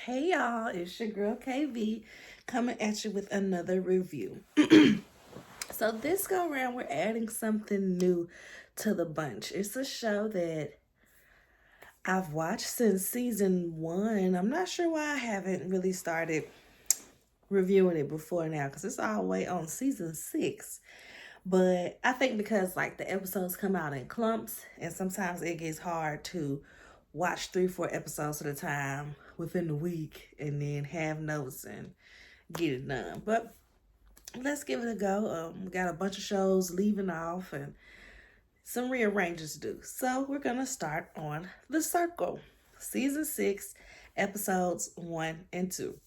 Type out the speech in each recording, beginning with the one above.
Hey y'all, it's your girl KV coming at you with another review. So this go around, we're adding something new to the bunch. It's a show that I've watched since season one. I'm not sure why I haven't really started reviewing it before now because it's all the way on season six. But I think because like the episodes come out in clumps and sometimes it gets hard to watch 3, 4 episodes at a time within the week and then have notes and get it done. But let's give it a go. We got a bunch of shows leaving off and some rearranges to do. So we're gonna start on The Circle, season 6, episodes 1 and 2.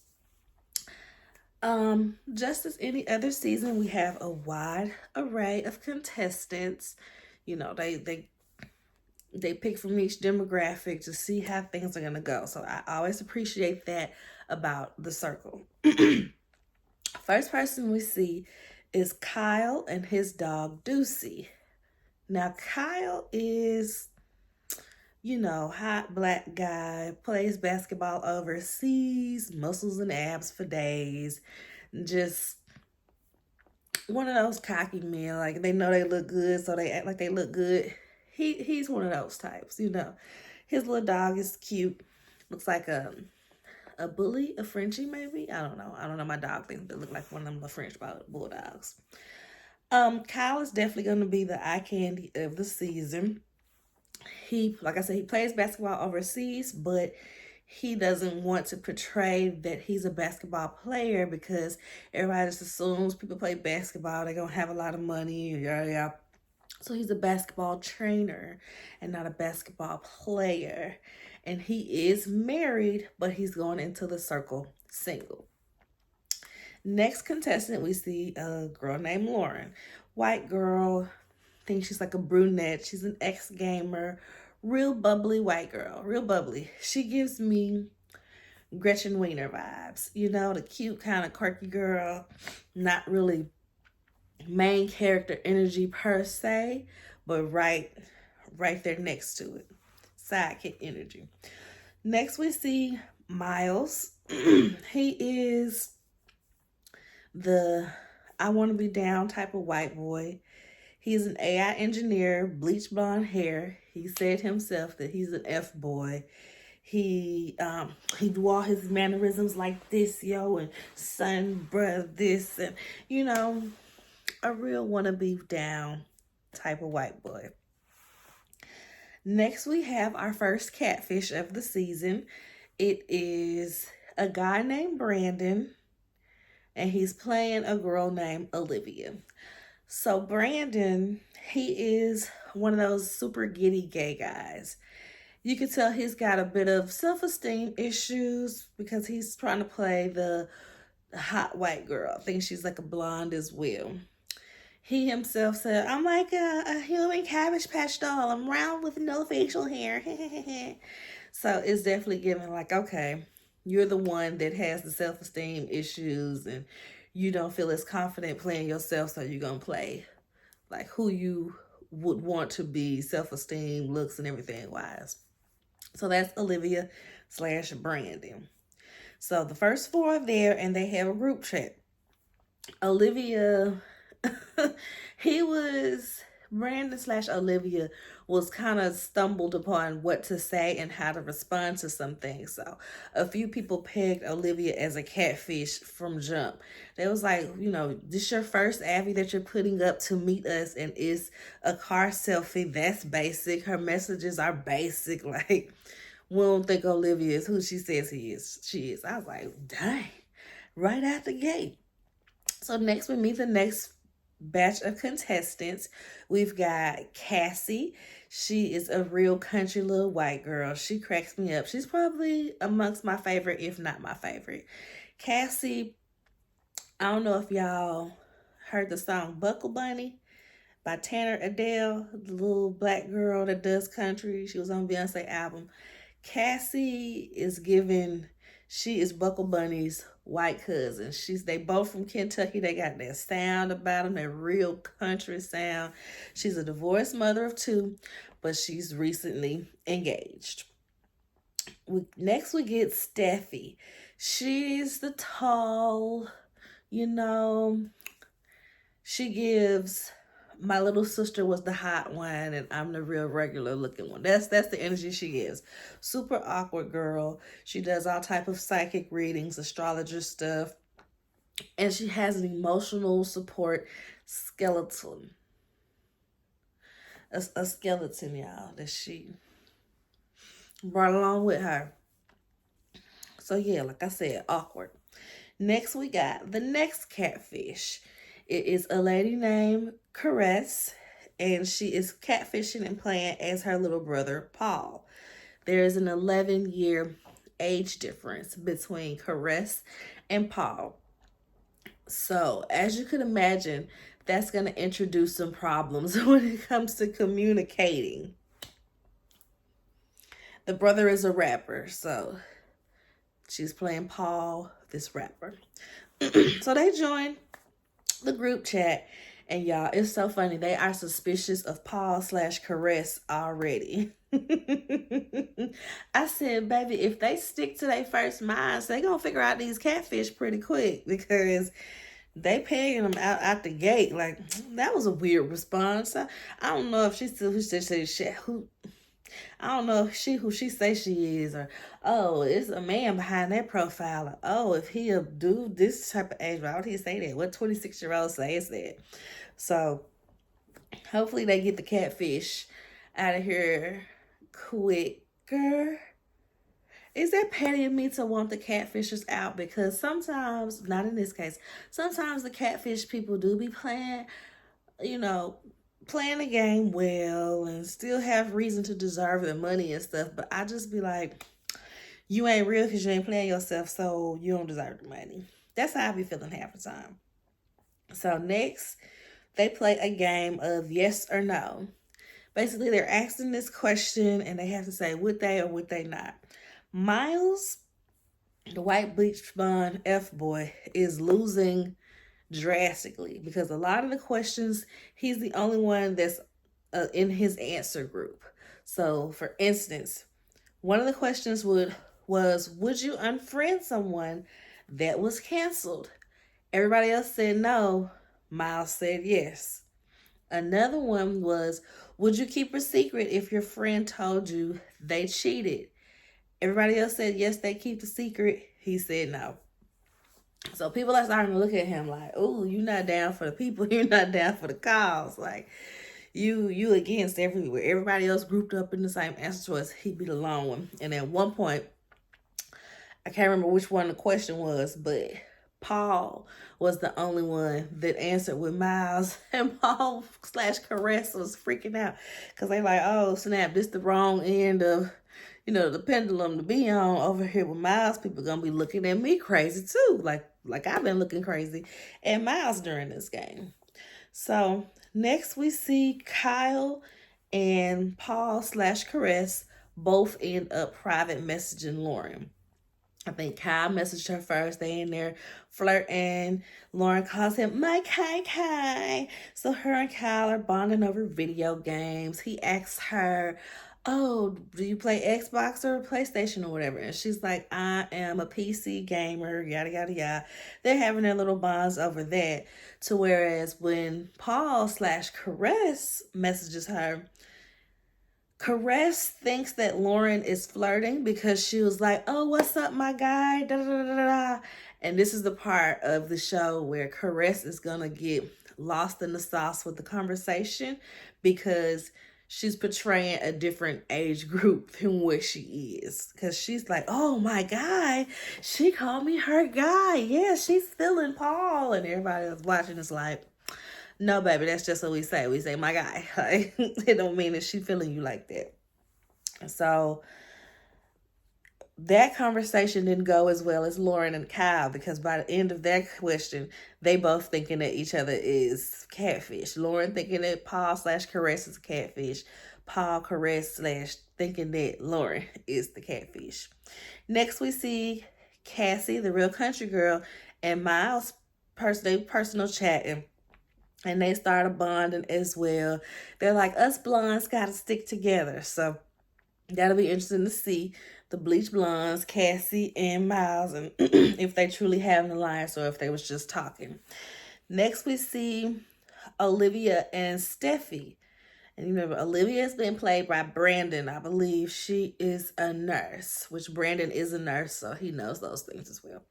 Just as any other season, we have a wide array of contestants. You know, they pick from each demographic to see how things are gonna go. So I always appreciate that about The Circle. First person we see is Kyle and his dog Deucey. Now Kyle is, hot black guy, plays basketball overseas, muscles and abs for days, just one of those cocky men. Like they know they look good, so they act like they look good. He's one of those types. His little dog is cute. Looks like a bully, a Frenchie maybe. I don't know. My dog thinks they look like one of them French bulldogs. Kyle is definitely going to be the eye candy of the season. Like I said, he plays basketball overseas, but he doesn't want to portray that he's a basketball player because everybody just assumes people play basketball, they're going to have a lot of money, yeah. So he's a basketball trainer and not a basketball player. And he is married, but he's going into The Circle single. Next contestant, we see a girl named Lauren. White girl, thinks she's like a brunette. She's an ex-gamer. Real bubbly white girl. Real bubbly. She gives me Gretchen Wiener vibes. The cute kind of quirky girl. Not really main character energy per se, but right there next to it. Sidekick energy. Next we see Miles. He is the I want to be down type of white boy. He's an AI engineer, bleach blonde hair. He said himself that he's an F boy. He do all his mannerisms like this, and son, bruh, this, and a real wanna be down type of white boy. Next, we have our first catfish of the season. It is a guy named Brandon, and he's playing a girl named Olivia. So Brandon, he is one of those super giddy gay guys. You can tell he's got a bit of self-esteem issues because he's trying to play the hot white girl. I think she's like a blonde as well. He himself said, I'm like a human Cabbage Patch doll. I'm round with no facial hair. So it's definitely giving like, okay, you're the one that has the self-esteem issues and you don't feel as confident playing yourself, so you're going to play like who you would want to be, self-esteem, looks, and everything wise. So that's Olivia / Brandon. So the first 4 are there and they have a group chat. Olivia, Brandon / Olivia was kind of stumbled upon what to say and how to respond to some things. So a few people pegged Olivia as a catfish from jump. They was like, this your first Abby that you're putting up to meet us and it's a car selfie. That's basic. Her messages are basic. Like, we don't think Olivia is who she says she is. I was like, dang, right out the gate. So next we meet the next batch of contestants. We've got Cassie. She is a real country little white girl. She cracks me up. She's probably amongst my favorite, if not my favorite. Cassie, I don't know if y'all heard the song Buckle Bunny by Tanner Adele, the little black girl that does country. She was on Beyonce album. Cassie is she is Buckle Bunny's white cousin. They both from Kentucky. They got that sound about them, that real country sound. She's a divorced mother of 2, but she's recently engaged. Next we get Steffi. She's the tall, you know, she gives my little sister was the hot one and I'm the real regular looking one. That's the energy she gives. Super awkward girl. She does all type of psychic readings, astrologer stuff, and she has an emotional support skeleton. A skeleton, y'all, that she brought along with her. So yeah, like I said, awkward. Next we got the next catfish. It is a lady named Caress, and she is catfishing and playing as her little brother, Paul. There is an 11-year age difference between Caress and Paul. So, as you can imagine, that's going to introduce some problems when it comes to communicating. The brother is a rapper, so she's playing Paul, this rapper. So they join the group chat, and y'all, it's so funny. They are suspicious of Paul/Caress already. I said, baby, if they stick to their first minds, they gonna figure out these catfish pretty quick, because they pegging them out the gate. Like, that was a weird response. I don't know if she's still who I don't know if who she say she is, or oh, it's a man behind that profile, or oh, if he a dude this type of age, why would he say that? What 26-year-old says that? So hopefully they get the catfish out of here quicker. Is that petty of me to want the catfishers out? Because sometimes, not in this case, sometimes the catfish people do be playing, playing the game well and still have reason to deserve the money and stuff. But I just be like, you ain't real because you ain't playing yourself, so you don't deserve the money. That's how I be feeling half the time. So next, they play a game of yes or no. Basically, they're asking this question and they have to say would they or would they not. Miles, the white bleach blonde F-boy, is losing drastically because a lot of the questions, he's the only one that's in his answer group. So, for instance, one of the questions was, would you unfriend someone that was canceled? Everybody else said no. Miles said yes. Another one was, would you keep a secret if your friend told you they cheated? Everybody else said yes, they keep the secret. He said no. So people are starting to look at him like, oh, you're not down for the people. You're not down for the cause. Like, you against everywhere. Everybody else grouped up in the same answer choice. He'd be the lone one. And at one point, I can't remember which one the question was, but Paul was the only one that answered with Miles. And Paul/Caress was freaking out because they like, oh, snap, this the wrong end of the pendulum to be on over here with Miles. People gonna be looking at me crazy too. Like I've been looking crazy at Miles during this game. So next we see Kyle and Paul/Caress both end up private messaging Lauren. I think Kyle messaged her first. They in there flirting. Lauren calls him my Kai. So her and Kyle are bonding over video games. He asks her, oh, do you play Xbox or PlayStation or whatever? And she's like, I am a PC gamer, yada, yada, yada. They're having their little bonds over that. To whereas when Paul/Caress messages her, Caress thinks that Lauren is flirting because she was like, oh, what's up, my guy? Da, da, da, da, da. And this is the part of the show where Caress is going to get lost in the sauce with the conversation because she's portraying a different age group than what she is. Because she's like, oh, my guy. She called me her guy. Yeah, she's feeling Paul. And everybody that's watching is like, no, baby, that's just what we say. We say, my guy. It don't mean that she feeling you like that. So that conversation didn't go as well as Lauren and Kyle because by the end of that question, they both thinking that each other is catfish. Lauren thinking that Paul/Caress is a catfish. Paul/Caress thinking that Lauren is the catfish. Next, we see Cassie, the real country girl, and Miles personal chatting. And they started bonding as well. They're like, us blondes got to stick together. So That'll be interesting to see the bleach blondes, Cassie and Miles, and if they truly have an alliance or if they was just talking. Next, we see Olivia and Steffi. And you remember, Olivia has been played by Brandon. I believe she is a nurse, which Brandon is a nurse, so he knows those things as well.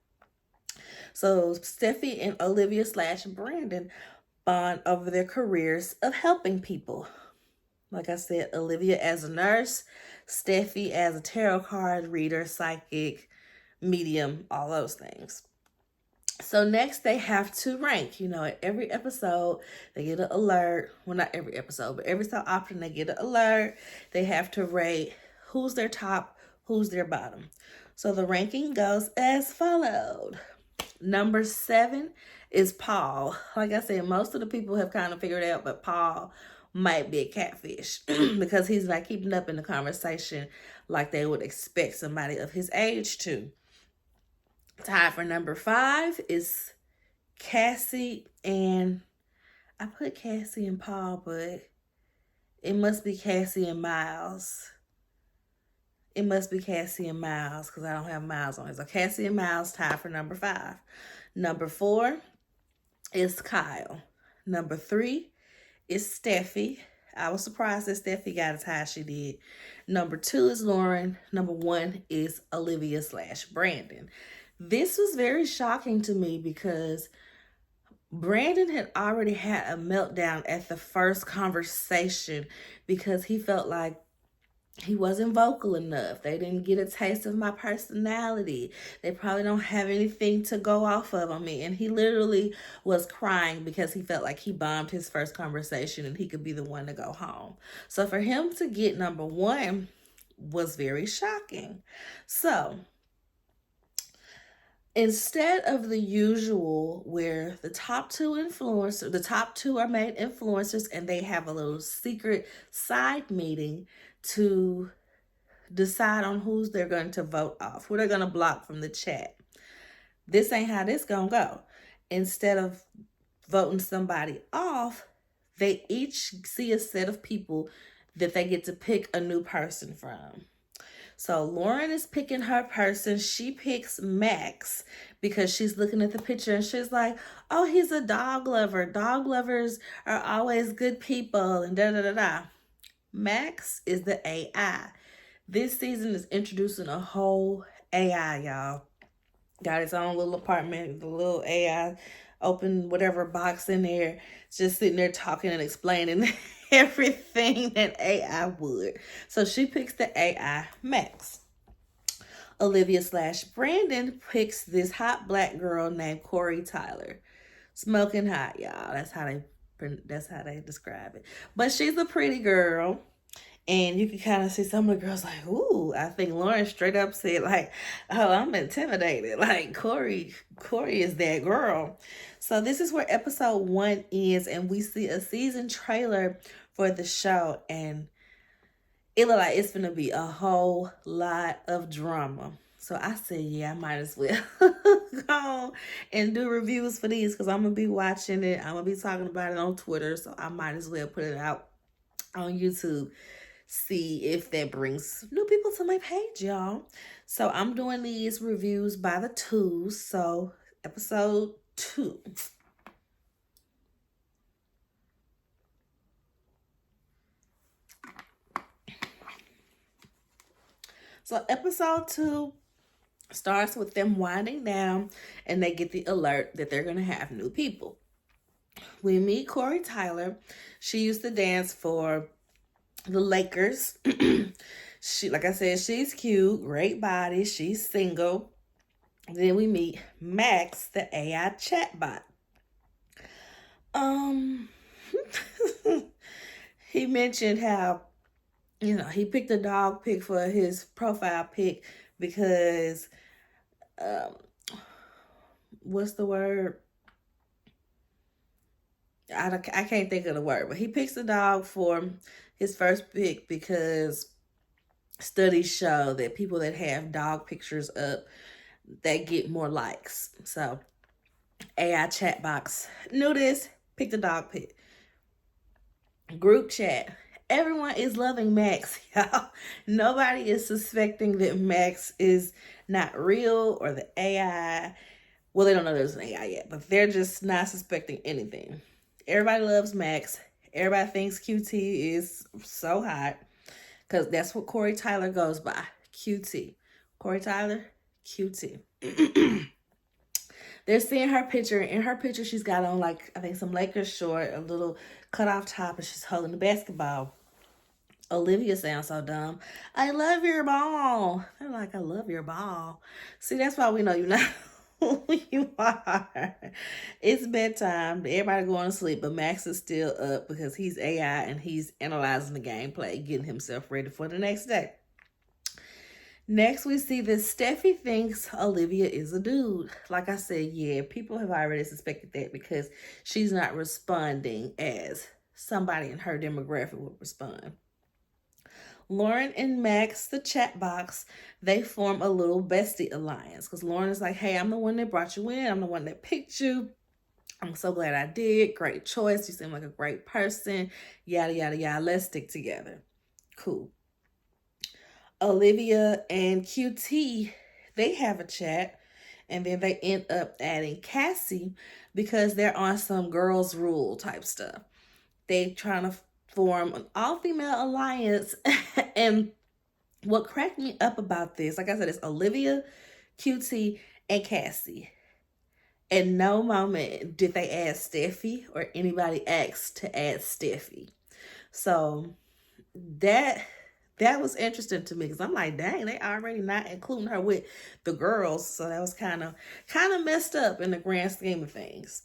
So Steffi and Olivia / Brandon bond over their careers of helping people. Like I said, Olivia as a nurse, Steffi as a tarot card reader, psychic, medium, all those things. So next they have to rank. At every episode they get an alert. Well, not every episode, but every so often they get an alert. They have to rate who's their top, who's their bottom. So the ranking goes as followed. Number 7 is Paul. Like I said, most of the people have kind of figured out, but Paul might be a catfish because he's not keeping up in the conversation like they would expect somebody of his age to. Tied for number 5 is Cassie, and I put Cassie and Paul, but it must be Cassie and Miles. It must be Cassie and Miles because I don't have Miles on it. So Cassie and Miles tied for number 5. Number 4 is Kyle. Number 3 is Steffi. I was surprised that Steffi got as high as she did. Number 2 is Lauren. Number 1 is Olivia / Brandon. This was very shocking to me because Brandon had already had a meltdown at the first conversation because he felt like he wasn't vocal enough. They didn't get a taste of my personality. They probably don't have anything to go off of on me. And he literally was crying because he felt like he bombed his first conversation and he could be the one to go home. So for him to get number 1 was very shocking. So instead of the usual where the top 2 are made influencers and they have a little secret side meeting to decide on who's they're going to vote off, who they're going to block from the chat. This ain't how this gonna go. Instead of voting somebody off, they each see a set of people that they get to pick a new person from. So Lauren is picking her person. She picks Max because she's looking at the picture and she's like, oh, he's a dog lover. Dog lovers are always good people and da-da-da-da. Max is the AI. This season is introducing a whole AI, y'all. Got its own little apartment, the little AI, open whatever box in there, just sitting there talking and explaining everything that AI would. So she picks the AI Max. Olivia / Brandon picks this hot black girl named Corey Tyler. Smoking hot, y'all. That's how they describe it. But she's a pretty girl. And you can kind of see some of the girls like, ooh, I think Lauren straight up said like, oh, I'm intimidated. Like Corey is that girl. So this is where episode 1 ends and we see a season trailer for the show. And it look like it's going to be a whole lot of drama. So I said, yeah, I might as well go and do reviews for these because I'm going to be watching it. I'm going to be talking about it on Twitter. So I might as well put it out on YouTube. See if that brings new people to my page, y'all. So I'm doing these reviews by the 2s. So episode 2. So episode 2 starts with them winding down and they get the alert that they're going to have new people. We meet Corey Tyler. She used to dance for the Lakers. She, like I said, she's cute, great body. She's single. Then we meet Max, the AI chatbot. He mentioned how, he picked a dog pic for his profile pic because, what's the word? I can't think of the word, but he picks a dog for his first pick because studies show that people that have dog pictures up, they get more likes. So AI chat box knew this, picked a dog pic. Group chat, Everyone is loving Max, y'all. Nobody is suspecting that Max is not real or the AI. Well, they don't know there's an AI yet, but they're just not suspecting anything. Everybody loves Max. Everybody thinks QT is so hot because that's what Corey Tyler goes by. QT. Corey Tyler, QT. They're seeing her picture. In her picture, she's got on, like, I think some Lakers short, a little cut off top, and she's holding the basketball. Olivia sounds so dumb. I love your ball. They're like, I love your ball. See, that's why we know you're not who you are. It's bedtime. Everybody going to sleep, but Max is still up because he's AI and he's analyzing the gameplay, getting himself ready for the next day. Next, we see that Steffi thinks Olivia is a dude. Like I said, yeah, people have already suspected that because she's not responding as somebody in her demographic would respond. Lauren and Max, the chat box, they form a little bestie alliance because Lauren is like, hey, I'm the one that brought you in. I'm the one that picked you. I'm so glad I did. Great choice. You seem like a great person. Yada, yada, yada. Let's stick together. Cool. Olivia and QT, they have a chat, and then they end up adding Cassie because they're on some girls rule type stuff. They trying to form an all-female alliance. And what cracked me up about this, like I said, it's Olivia, QT, and Cassie. At no moment did they add Steffi or anybody asked to add Steffi. So that was interesting to me because I'm like, dang, they already not including her with the girls. So that was kind of messed up in the grand scheme of things.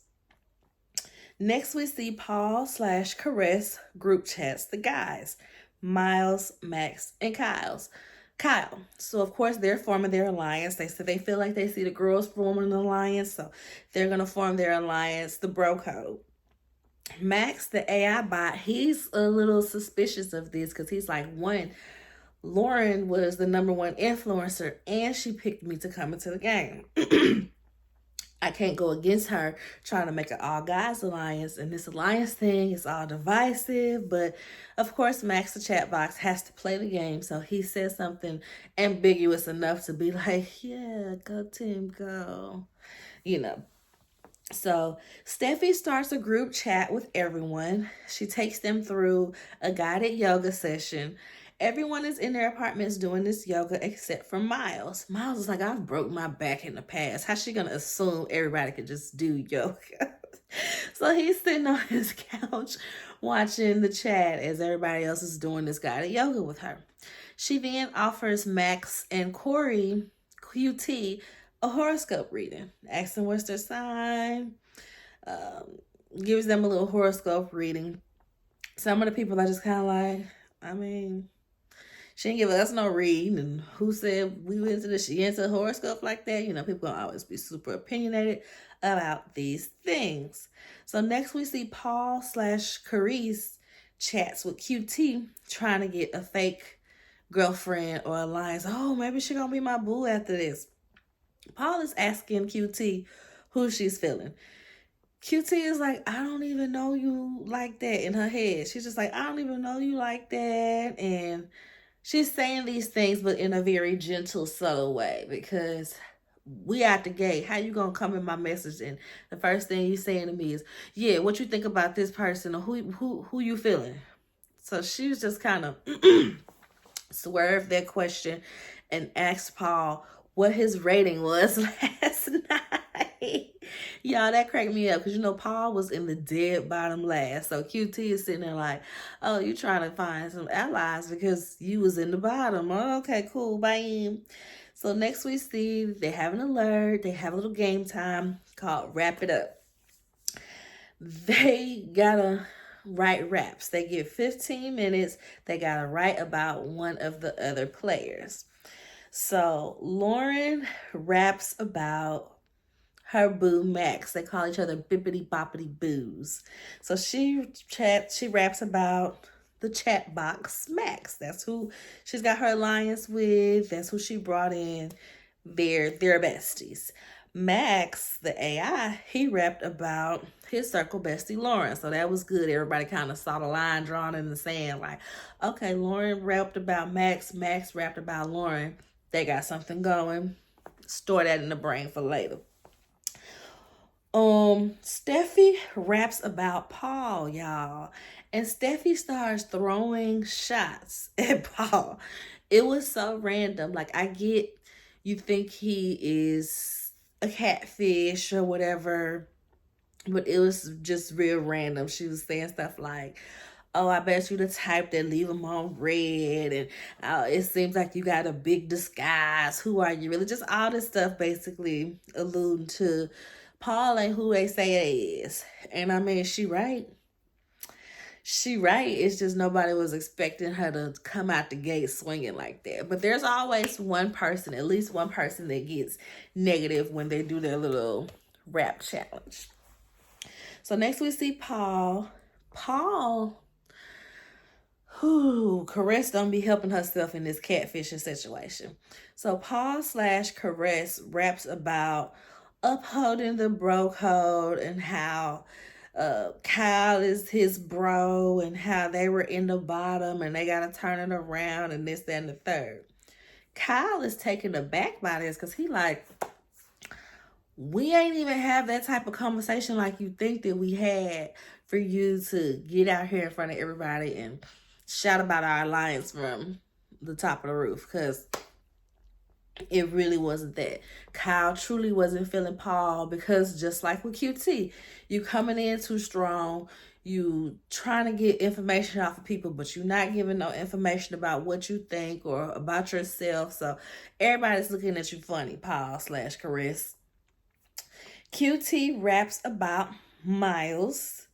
Next, we see Paul/Caress group chats, the guys, Miles, Max, and Kyle. So, of course, they're forming their alliance. They said they feel like they see the girls forming an alliance, so they're going to form their alliance, the bro code. Max, the AI bot, he's a little suspicious of this because he's like, one, Lauren was the #1 influencer, and she picked me to come into the game. I can't go against her trying to make an all guys alliance, and this alliance thing is all divisive. But of course, Max the chat box has to play the game, so he says something ambiguous enough to be like, yeah, go team, go, you know. So Steffi starts a group chat with everyone. She takes them through a guided yoga session. Everyone is in their apartments doing this yoga except for Miles. Miles is like, I've broke my back in the past. How's she going to assume everybody could just do yoga? So he's sitting on his couch watching the chat as everybody else is doing this guided yoga with her. She then offers Max and Corey, QT, a horoscope reading. Asks them what's their sign. Gives them a little horoscope reading. Some of the people are just kind of like, I mean, she didn't give us no reading, and who said we went into the she into horoscope like that? You know, people gonna always be super opinionated about these things. So next we see Paul/Carice chats with QT trying to get a fake girlfriend or alliance. Oh, maybe she gonna be my boo after this. Paul is asking QT who she's feeling. QT is like, I don't even know you like that in her head. She's just like, I don't even know you like that. And she's saying these things, but in a very gentle, subtle way, because we out the gate. How you gonna come in my message and the first thing you saying to me is, yeah, what you think about this person or who you feeling? So she was just kind of swerved that question and asked Paul what his rating was last night. Y'all, that cracked me up because, you know, Paul was in the dead bottom last. So QT is sitting there like, oh, you trying to find some allies because you was in the bottom. Oh, okay, cool, bye. So next we see they have an alert. They have a little game time called Wrap It Up. They gotta write raps. They get 15 minutes. They gotta write about one of the other players. So Lauren raps about her boo Max. They call each other bippity boppity boos. So she raps about the chat box Max. That's who she's got her alliance with. That's who she brought in. They're besties. Max, the AI, he rapped about his circle bestie Lauren. So that was good. Everybody kind of saw the line drawn in the sand. Like, okay, Lauren rapped about Max. Max rapped about Lauren. They got something going. Store that in the brain for later. Steffi raps about Paul, y'all. And Steffi starts throwing shots at Paul. It was so random. Like, I get you think he is a catfish or whatever, but it was just real random. She was saying stuff like, oh, I bet you the type that leave them on red, and it seems like you got a big disguise. Who are you really? Just all this stuff basically alluding to Paul ain't who they say it is. And I mean, she right. She right. It's just nobody was expecting her to come out the gate swinging like that. But there's always one person, at least one person that gets negative when they do their little rap challenge. So next we see Paul. Paul, Caress don't be helping herself in this catfishing situation. So Paul / Caress raps about upholding the bro code and how Kyle is his bro and how they were in the bottom and they got to turn it around and this, that, and the third. Kyle is taken aback by this because he like, we ain't even have that type of conversation like you think that we had for you to get out here in front of everybody and shout about our alliance from the top of the roof, because it really wasn't that. Kyle truly wasn't feeling Paul because just like with QT, you coming in too strong, you trying to get information off of people, but you're not giving no information about what you think or about yourself. So everybody's looking at you funny, Paul / Caress. QT raps about Miles.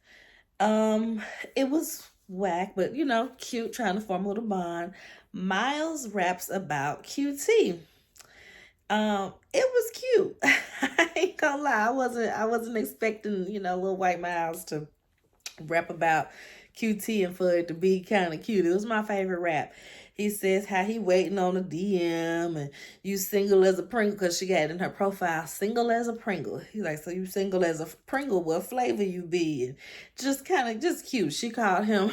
It was whack, but you know, cute, trying to form a little bond. Miles raps about QT. It was cute. I ain't gonna lie, I wasn't expecting, you know, little white Miles to rap about QT and for it to be kind of cute. It was my favorite rap. He says how he waiting on a DM and you single as a Pringle, because she got in her profile, single as a Pringle. He's like, so you single as a Pringle, what flavor you be? And just kind of just cute. She called him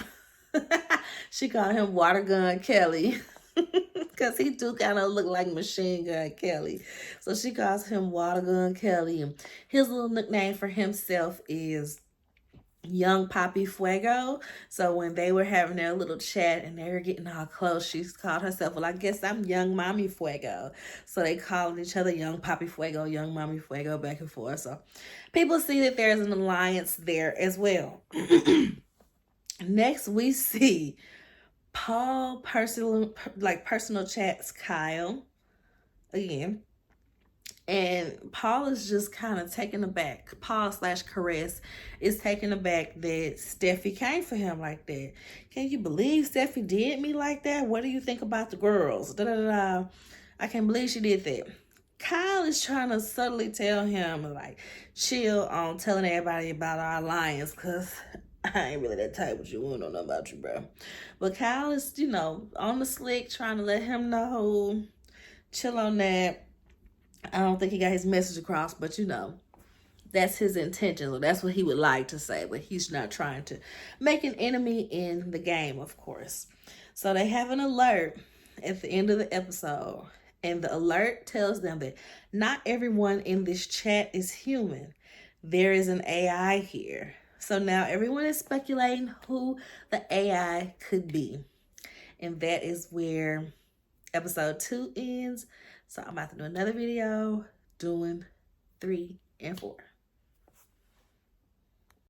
Water Gun Kelly. Because he do kind of look like Machine Gun Kelly. So she calls him Water Gun Kelly. And his little nickname for himself is Young Poppy Fuego. So when they were having their little chat and they were getting all close, she called herself, well, I guess I'm Young Mommy Fuego. So they called each other Young Poppy Fuego, Young Mommy Fuego, back and forth. So people see that there's an alliance there as well. Next, we see Paul personal chats Kyle again. And Paul is just kind of taken aback. Paul / Caress is taken aback that Steffi came for him like that. Can you believe Steffi did me like that? What do you think about the girls? I can't believe she did that. Kyle is trying to subtly tell him, like, chill on telling everybody about our alliance, because I ain't really that type of you. I don't know about you, bro. But Kyle is, you know, on the slick, trying to let him know, chill on that. I don't think he got his message across, but you know, that's his intention. So that's what he would like to say, but he's not trying to make an enemy in the game, of course. So they have an alert at the end of the episode, and the alert tells them that not everyone in this chat is human. There is an AI here. So now everyone is speculating who the AI could be. And that is where episode 2 ends. So I'm about to do another video doing 3 and 4.